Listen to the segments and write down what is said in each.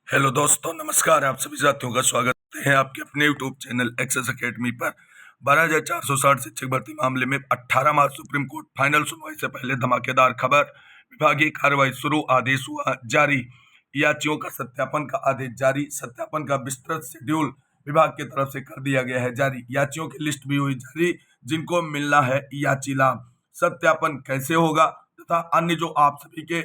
Hello दोस्तों, नमस्कार। आप सभी साथियों का स्वागत है आपके अपने यूट्यूब चैनल एक्सेस एकेडमी पर। 12,460 शिक्षक भर्ती मामले में 18 मार्च सुप्रीम कोर्ट फाइनल सुनवाई से पहले धमाकेदार खबर। विभागीय कार्रवाई शुरू, आदेश हुआ जारी। याचियों का सत्यापन का आदेश जारी। सत्यापन का विस्तृत शेड्यूल विभाग की तरफ से कर दिया गया है जारी। याचियों की लिस्ट भी हुई जारी, जिनको मिलना है याची लाभ। सत्यापन कैसे होगा तथा अन्य जो आप सभी के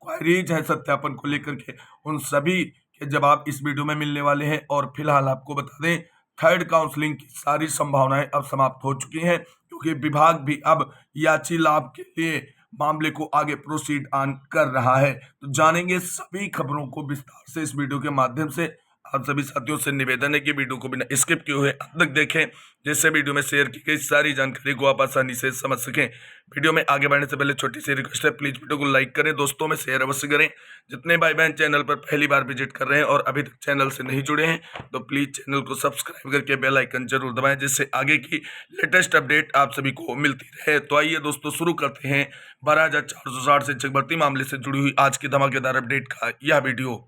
क्वायरीज है सत्यापन को लेकर के, उन सभी के जवाब इस वीडियो में मिलने वाले हैं। और फिलहाल आपको बता दें, थर्ड काउंसलिंग की सारी संभावनाएं अब समाप्त हो चुकी हैं, क्योंकि विभाग भी अब याची लाभ के लिए मामले को आगे प्रोसीड ऑन कर रहा है। तो जानेंगे सभी खबरों को विस्तार से इस वीडियो के माध्यम से। आप सभी साथियों से निवेदन है कि वीडियो को बिना स्किप किए हुए अंत तक देखें, जिससे वीडियो में शेयर की गई सारी जानकारी को आप आसानी से समझ सकें। वीडियो में आगे बढ़ने से पहले छोटी सी रिक्वेस्ट है, प्लीज वीडियो को लाइक करें, दोस्तों में शेयर अवश्य करें। जितने भाई बहन चैनल पर पहली बार विजिट कर रहे हैं और अभी तक चैनल से नहीं जुड़े हैं, तो प्लीज चैनल को सब्सक्राइब करके बेल आइकन जरूर दबाएं, जिससे आगे की लेटेस्ट अपडेट आप सभी को मिलती रहे। तो आइए दोस्तों, शुरू करते हैं 12,460 शिक्षक भर्ती मामले से जुड़ी हुई आज की धमाकेदार अपडेट का यह वीडियो।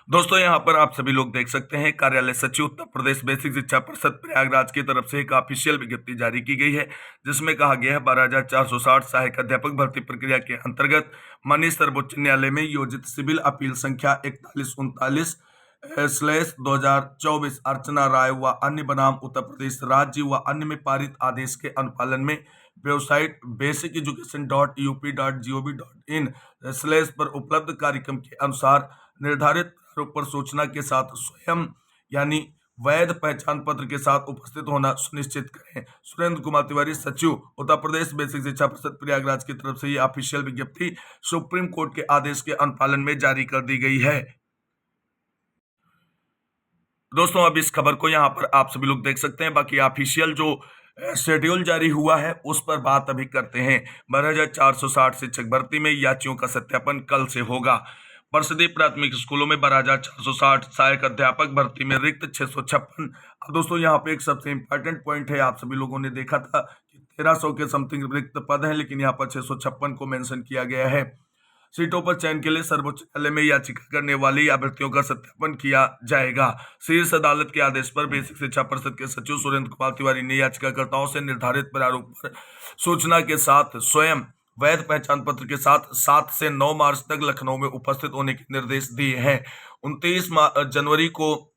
दोस्तों, यहाँ पर आप सभी लोग देख सकते हैं, कार्यालय सचिव उत्तर प्रदेश बेसिक शिक्षा परिषद प्रयागराज की तरफ से एक ऑफिशियल विज्ञप्ति जारी की गई है, जिसमें कहा गया है 12,460 सहायक अध्यापक भर्ती प्रक्रिया के अंतर्गत माननीय सर्वोच्च न्यायालय में योजित सिविल अपील संख्या 4139/2024 अर्चना राय व अन्य बनाम उत्तर प्रदेश राज्य व अन्य में पारित आदेश के अनुपालन में वेबसाइट basiceducation.up.gov.in/ पर उपलब्ध कार्यक्रम के अनुसार निर्धारित प्रारूप पर सूचना के साथ स्वयं यानी वैध पहचान पत्र के साथ उपस्थित होना सुनिश्चित करें। सुरेंद्र कुमार तिवारी, सचिव उत्तर प्रदेश बेसिक शिक्षा परिषद प्रयागराज की तरफ से यह ऑफिशियल विज्ञप्ति सुप्रीम कोर्ट के आदेश के अनुपालन में जारी कर दी गई है। दोस्तों, अब इस खबर को यहाँ पर आप सभी लोग देख सकते हैं। बाकी ऑफिशियल जो शेड्यूल जारी हुआ है उस पर बात अभी करते हैं। 12,460 शिक्षक भर्ती में याचियों का सत्यापन कल से होगा। परिषदीय प्राथमिक स्कूलों में 12,460 सहायक अध्यापक भर्ती में रिक्त 656। अब दोस्तों, यहाँ पे एक सबसे इंपॉर्टेंट पॉइंट है, आप सभी लोगों ने देखा था कि 1300 के समथिंग रिक्त पद हैं, लेकिन यहाँ पर 656 को मेंशन किया गया है। सीटों पर चयन के लिए सर्वोच्च न्यायालय में याचिका करने वाली अभ्यर्थियों का सत्यापन किया जाएगा। शीर्ष अदालत के आदेश पर बेसिक शिक्षा परिषद के सचिव सुरेंद्र कुमार तिवारी ने याचिकाकर्ताओं से निर्धारित प्रारूप पर सूचना के साथ स्वयं वैध पहचान पत्र के साथ 7 से 9 मार्च तक लखनऊ में उपस्थित होने के निर्देश दिए हैं। 29 जनवरी को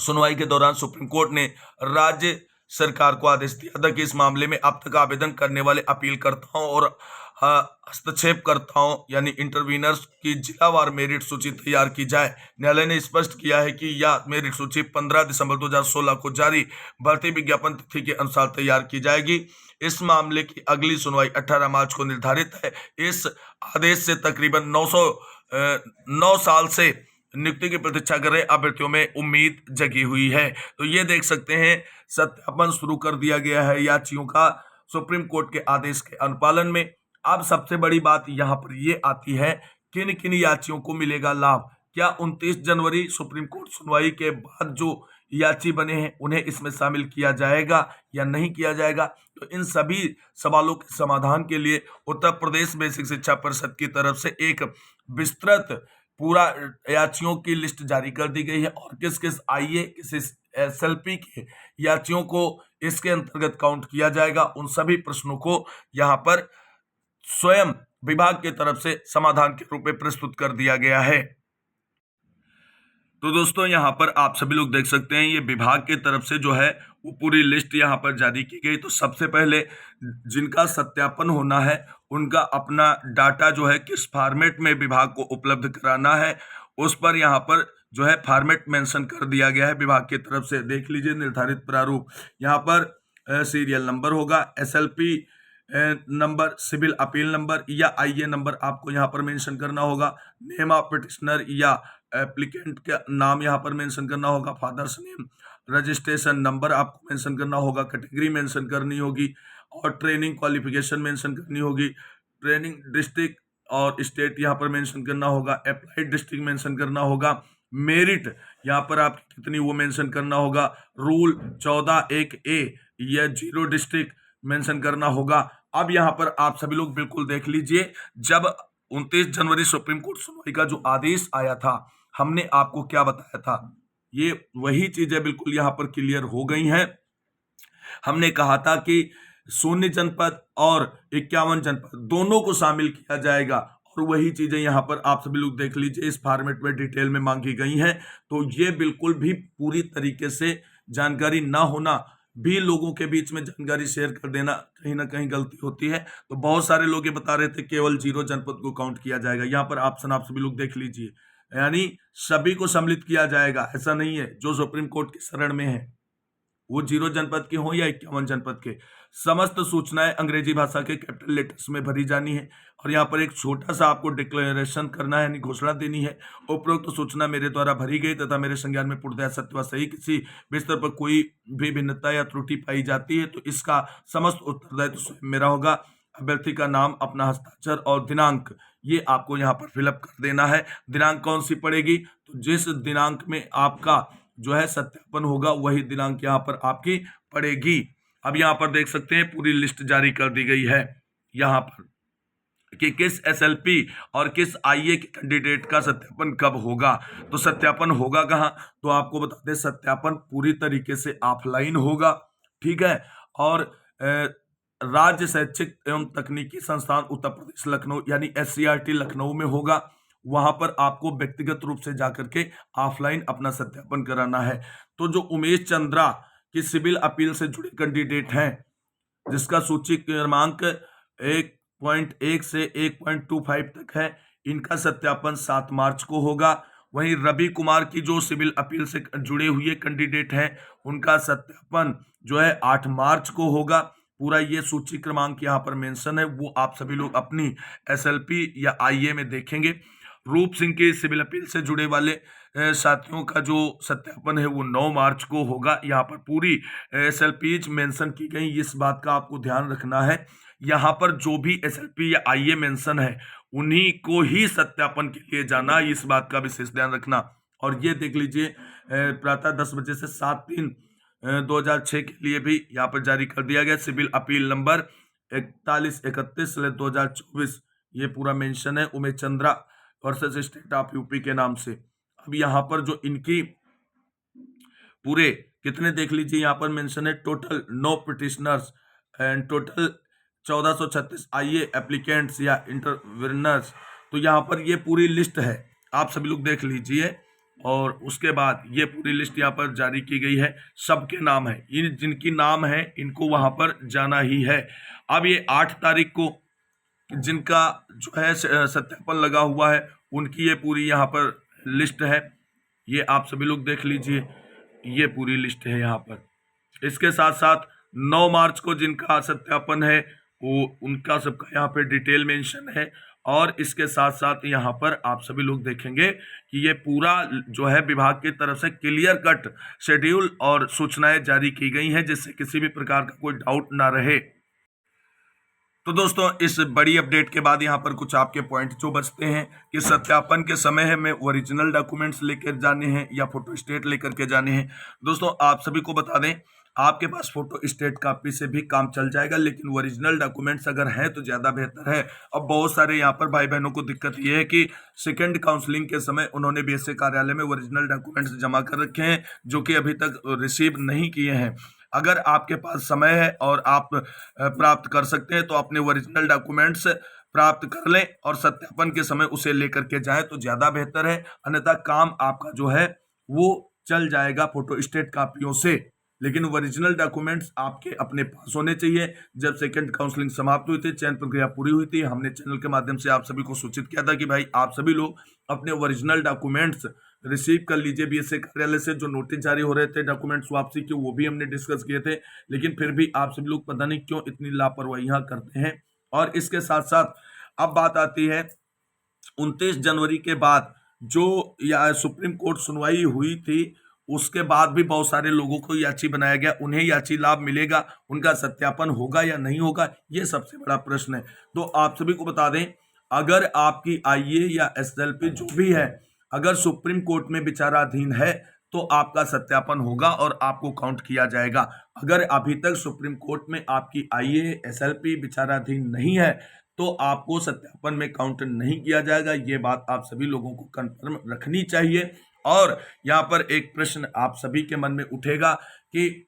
सुनवाई के दौरान सुप्रीम कोर्ट ने राज्य सरकार को आदेश दिया था कि इस मामले में अब तक आवेदन करने वाले अपीलकर्ताओं और हस्तक्षेपकर्ताओं यानी इंटरवीनर्स की जिलावार मेरिट सूची तैयार की जाए। न्यायालय ने स्पष्ट किया है कि यह मेरिट सूची 15 दिसंबर 2016 को जारी भर्ती विज्ञापन तिथि के अनुसार तैयार की जाएगी। इस मामले की अगली सुनवाई 18 मार्च को निर्धारित है। इस आदेश से तकरीबन 9 साल से नियुक्ति की प्रतीक्षा कर रहे अभ्यर्थियों में उम्मीद जगी हुई है। तो ये देख सकते हैं, सत्यापन शुरू कर दिया गया है याचियों का सुप्रीम कोर्ट के आदेश के अनुपालन में। अब सबसे बड़ी बात यहाँ पर ये आती है, किन किन याचियों को मिलेगा लाभ। क्या 29 जनवरी सुप्रीम कोर्ट सुनवाई के बाद जो याची बने हैं उन्हें इसमें शामिल किया जाएगा या नहीं किया जाएगा? तो इन सभी सवालों के समाधान के लिए उत्तर प्रदेश बेसिक शिक्षा परिषद की तरफ से एक विस्तृत पूरा याचियों की लिस्ट जारी कर दी गई है, और किस किस आईए किस एसएलपी के याचियों को इसके अंतर्गत काउंट किया जाएगा, उन सभी प्रश्नों को यहाँ पर स्वयं विभाग की तरफ से समाधान के रूप में प्रस्तुत कर दिया गया है। तो दोस्तों, यहाँ पर आप सभी लोग देख सकते हैं, ये विभाग की तरफ से जो है वो पूरी लिस्ट यहाँ पर जारी की गई। तो सबसे पहले जिनका सत्यापन होना है उनका अपना डाटा जो है किस फॉर्मेट में विभाग को उपलब्ध कराना है, उस पर यहाँ पर जो है फॉर्मेट मेंशन कर दिया गया है विभाग की तरफ से। देख लीजिए, निर्धारित प्रारूप यहाँ पर सीरियल नंबर होगा, SLP number, civil appeal number या आईए नंबर आपको यहाँ पर मेंशन करना होगा। नेम ऑफ पिटिशनर या एप्लीकेंट का नाम यहाँ पर मेंशन करना होगा, फादर्स नेम, रजिस्ट्रेशन नंबर आपको मेंशन करना होगा, कैटेगरी मेंशन करनी होगी और ट्रेनिंग क्वालिफिकेशन मेंशन करनी होगी। ट्रेनिंग डिस्ट्रिक्ट और स्टेट यहाँ पर मेंशन करना होगा, अप्लाइड डिस्ट्रिक्ट मेंशन करना होगा, मेरिट यहाँ पर आपकी कितनी वो मेंशन करना होगा, रूल 14(1)(a) या 0 डिस्ट्रिक्ट मेंशन करना होगा, अब यहां पर आप सभी लोग बिल्कुल देख लीजिए, जब 29 जनवरी सुप्रीम कोर्ट सुनवाई का जो आदेश आया था, हमने आपको क्या बताया था, ये वही चीजें बिल्कुल यहां पर क्लियर हो गई हैं। हमने कहा था कि 0 जनपद और 51 जनपद दोनों को शामिल किया जाएगा, और वही चीजें यहां पर आप सभी लोग देख लीजिए इस फॉर्मेट में डिटेल में मांगी गई हैं। तो ये बिल्कुल भी पूरी तरीके से जानकारी ना होना भी लोगों के बीच में जानकारी शेयर कर देना कहीं ना कहीं गलती होती है। तो बहुत सारे लोग ये बता रहे थे केवल 0 जनपद को काउंट किया जाएगा। यहाँ पर ऑप्शन आप सभी लोग देख लीजिए, यानी सभी को सम्मिलित किया जाएगा, ऐसा नहीं है। जो सुप्रीम कोर्ट की शरण में है वो 0 जनपद के हो या 51 जनपद के, समस्त सूचनाएं अंग्रेजी भाषा के कैपिटल लेटर्स में भरी जानी है। और यहाँ पर एक छोटा सा आपको डिक्लेरेशन करना है, यानी घोषणा देनी है। उपरोक्त सूचना मेरे द्वारा भरी गई तथा मेरे संज्ञान में पूर्णतः सत्य व सही, किसी भी स्तर पर कोई भी भिन्नता या त्रुटि पाई जाती है तो इसका समस्त उत्तरदायित्व स्वयं मेरा होगा। अभ्यर्थी का नाम, अपना हस्ताक्षर और दिनांक, ये आपको यहाँ पर फिलअप कर देना है। दिनांक कौन सी पड़ेगी, तो जिस दिनांक में आपका जो है सत्यापन होगा वही दिनांक यहाँ पर आपकी पड़ेगी। अब यहाँ पर देख सकते हैं पूरी लिस्ट जारी कर दी गई है यहाँ पर कि किस एसएलपी और किस आईए के कैंडिडेट का सत्यापन कब होगा। तो सत्यापन होगा कहाँ, तो आपको बता दें सत्यापन पूरी तरीके से ऑफलाइन होगा, ठीक है। और राज्य शैक्षिक एवं तकनीकी संस्थान उत्तर प्रदेश लखनऊ यानी एससीईआरटी लखनऊ में होगा। वहां पर आपको व्यक्तिगत रूप से जाकर के ऑफलाइन अपना सत्यापन कराना है। तो जो उमेश चंद्रा की सिविल अपील से जुड़े कैंडिडेट हैं, जिसका सूची क्रमांक 1.1 से 1.25 तक है, इनका सत्यापन 7 मार्च को होगा। वहीं रवि कुमार की जो सिविल अपील से जुड़े हुए कैंडिडेट हैं, उनका सत्यापन जो है 8 मार्च को होगा। पूरा ये सूची क्रमांक यहाँ पर मेंशन है, वो आप सभी लोग अपनी एसएलपी या आईए में देखेंगे। रूप सिंह के सिविल अपील से जुड़े वाले साथियों का जो सत्यापन है वो 9 मार्च को होगा। यहाँ पर पूरी एसएलपीज मेंशन की गई, इस बात का आपको ध्यान रखना है। यहाँ पर जो भी एसएलपी या आईए मेंशन है उन्हीं को ही सत्यापन के लिए जाना, इस बात का विशेष ध्यान रखना। और ये देख लीजिए प्रातः 10 बजे से 7/3/2006 के लिए भी यहाँ पर जारी कर दिया गया सिविल अपील नंबर 4131/2024, ये पूरा मेंशन है Umesh Chandra versus state of UP के नाम से। अब यहाँ पर जो इनकी पूरे कितने देख लीजिए, यहाँ पर मेंशन है टोटल 9 पिटिशनर्स एंड टोटल 1436 आईए एप्लीकेंट्स या इंटरविनर्स। तो यहाँ पर ये पूरी लिस्ट है, आप सभी लोग देख लीजिए। और उसके बाद ये पूरी लिस्ट यहाँ पर जारी की गई है, सबके नाम है, इन जिनकी नाम है इनको वहां पर जाना ही है। अब ये 8 तारीख को जिनका जो है सत्यापन लगा हुआ है उनकी ये पूरी यहाँ पर लिस्ट है, ये आप सभी लोग देख लीजिए, ये पूरी लिस्ट है यहाँ पर। इसके साथ साथ 9 मार्च को जिनका सत्यापन है वो उनका सबका यहाँ पे डिटेल मेंशन है। और इसके साथ साथ यहाँ पर आप सभी लोग देखेंगे कि ये पूरा जो है विभाग की तरफ से क्लियर कट शेड्यूल और सूचनाएं जारी की गई हैं, जिससे किसी भी प्रकार का कोई डाउट ना रहे। तो दोस्तों इस बड़ी अपडेट के बाद यहाँ पर कुछ आपके पॉइंट जो बचते हैं कि सत्यापन के समय में ओरिजिनल डॉक्यूमेंट्स लेकर जाने हैं या फोटो स्टेट लेकर के जाने हैं। दोस्तों आप सभी को बता दें, आपके पास फोटो स्टेट कॉपी से भी काम चल जाएगा, लेकिन ओरिजिनल डॉक्यूमेंट्स अगर हैं तो ज़्यादा बेहतर है। अब बहुत सारे यहाँ पर भाई बहनों को दिक्कत ये है कि सेकेंड काउंसलिंग के समय उन्होंने बीएसए कार्यालय में ओरिजिनल डॉक्यूमेंट्स जमा कर रखे हैं जो कि अभी तक रिसीव नहीं किए हैं। अगर आपके पास समय है और आप प्राप्त कर सकते हैं तो अपने ओरिजिनल डॉक्यूमेंट्स प्राप्त कर लें और सत्यापन के समय उसे लेकर के जाएं तो ज़्यादा बेहतर है। अन्यथा काम आपका जो है वो चल जाएगा फोटो स्टेट कॉपियों से, लेकिन ओरिजिनल डॉक्यूमेंट्स आपके अपने पास होने चाहिए। जब सेकंड काउंसलिंग समाप्त हुई थी, चयन प्रक्रिया पूरी हुई थी, हमने चैनल के माध्यम से आप सभी को सूचित किया था कि भाई आप सभी लोग अपने ओरिजिनल डॉक्यूमेंट्स रिसीव कर लीजिए बीएसए कार्यालय से। जो नोटिस जारी हो रहे थे डॉक्यूमेंट्स वापसी के, वो भी हमने डिस्कस किए थे, लेकिन फिर भी आप सभी लोग पता नहीं क्यों इतनी लापरवाहियां करते हैं। और इसके साथ साथ अब बात आती है 29 जनवरी के बाद जो सुप्रीम कोर्ट सुनवाई हुई थी, उसके बाद भी बहुत सारे लोगों को याची बनाया गया, उन्हें याची लाभ मिलेगा, उनका सत्यापन होगा या नहीं होगा, ये सबसे बड़ा प्रश्न है। तो आप सभी को बता दें, अगर आपकी आईए या एसएलपी जो भी है अगर सुप्रीम कोर्ट में विचाराधीन है तो आपका सत्यापन होगा और आपको काउंट किया जाएगा। अगर अभी तक सुप्रीम कोर्ट में आपकी आईए एसएलपी विचाराधीन नहीं है तो आपको सत्यापन में काउंट नहीं किया जाएगा। ये बात आप सभी लोगों को कंफर्म रखनी चाहिए। और यहाँ पर एक प्रश्न आप सभी के मन में उठेगा कि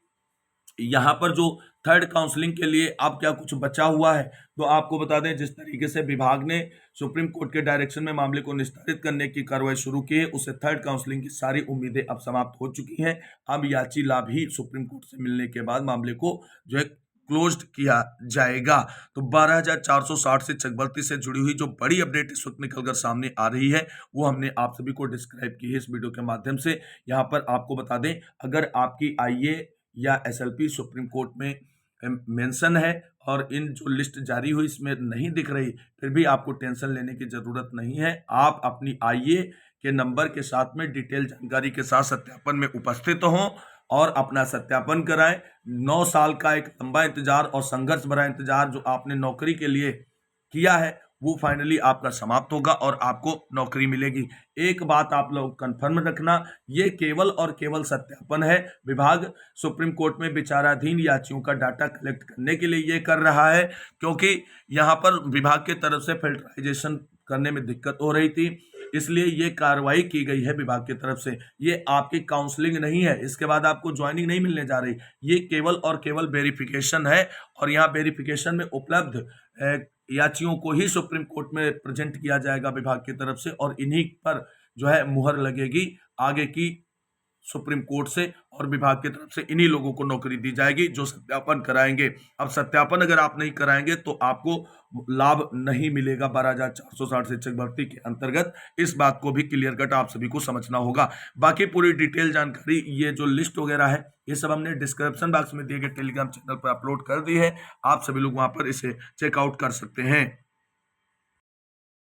यहाँ पर जो थर्ड काउंसलिंग के लिए अब क्या कुछ बचा हुआ है, तो आपको बता दें जिस तरीके से विभाग ने सुप्रीम कोर्ट के डायरेक्शन में मामले को निस्तारित करने की कार्रवाई शुरू की है, उससे थर्ड काउंसलिंग की सारी उम्मीदें अब समाप्त हो चुकी हैं। अब याची लाभ ही सुप्रीम कोर्ट से मिलने के बाद मामले को जो है क्लोज्ड किया जाएगा। तो 12,460 से चकबर्ती से जुड़ी हुई जो बड़ी अपडेट इस वक्त निकलकर सामने आ रही है वो हमने आप सभी को डिस्क्राइब की है इस वीडियो के माध्यम से। यहाँ पर आपको बता दें, अगर आपकी आईए या एसएलपी सुप्रीम कोर्ट में मेंशन है और इन जो लिस्ट जारी हुई इसमें नहीं दिख रही, फिर भी आपको टेंशन लेने की जरूरत नहीं है। आप अपनी आईए के नंबर के साथ में डिटेल जानकारी के साथ सत्यापन में उपस्थित हों और अपना सत्यापन कराएं। 9 साल का एक लंबा इंतजार और संघर्ष भरा इंतजार जो आपने नौकरी के लिए किया है वो फाइनली आपका समाप्त होगा और आपको नौकरी मिलेगी। एक बात आप लोग कंफर्म रखना, ये केवल और केवल सत्यापन है। विभाग सुप्रीम कोर्ट में विचाराधीन याचियों का डाटा कलेक्ट करने के लिए ये कर रहा है, क्योंकि यहाँ पर विभाग की तरफ से फिल्टराइजेशन करने में दिक्कत हो रही थी, इसलिए ये कार्रवाई की गई है विभाग की तरफ से। ये आपकी काउंसलिंग नहीं है, इसके बाद आपको ज्वाइनिंग नहीं मिलने जा रही, ये केवल और केवल वेरिफिकेशन है। और यहाँ वेरिफिकेशन में उपलब्ध याचियों को ही सुप्रीम कोर्ट में प्रेजेंट किया जाएगा विभाग की तरफ से और इन्हीं पर जो है मुहर लगेगी आगे की सुप्रीम कोर्ट से और विभाग की तरफ से इन्हीं लोगों को नौकरी दी जाएगी जो सत्यापन कराएंगे। अब सत्यापन अगर आप नहीं कराएंगे तो आपको लाभ नहीं मिलेगा 12,460 शिक्षक भर्ती के अंतर्गत। इस बात को भी क्लियर कट आप सभी को समझना होगा। बाकी पूरी डिटेल जानकारी, ये जो लिस्ट वगैरह है, ये सब हमने डिस्क्रिप्शन बॉक्स में दिए गए टेलीग्राम चैनल पर अपलोड कर दी है। आप सभी लोग वहां पर इसे चेकआउट कर सकते हैं।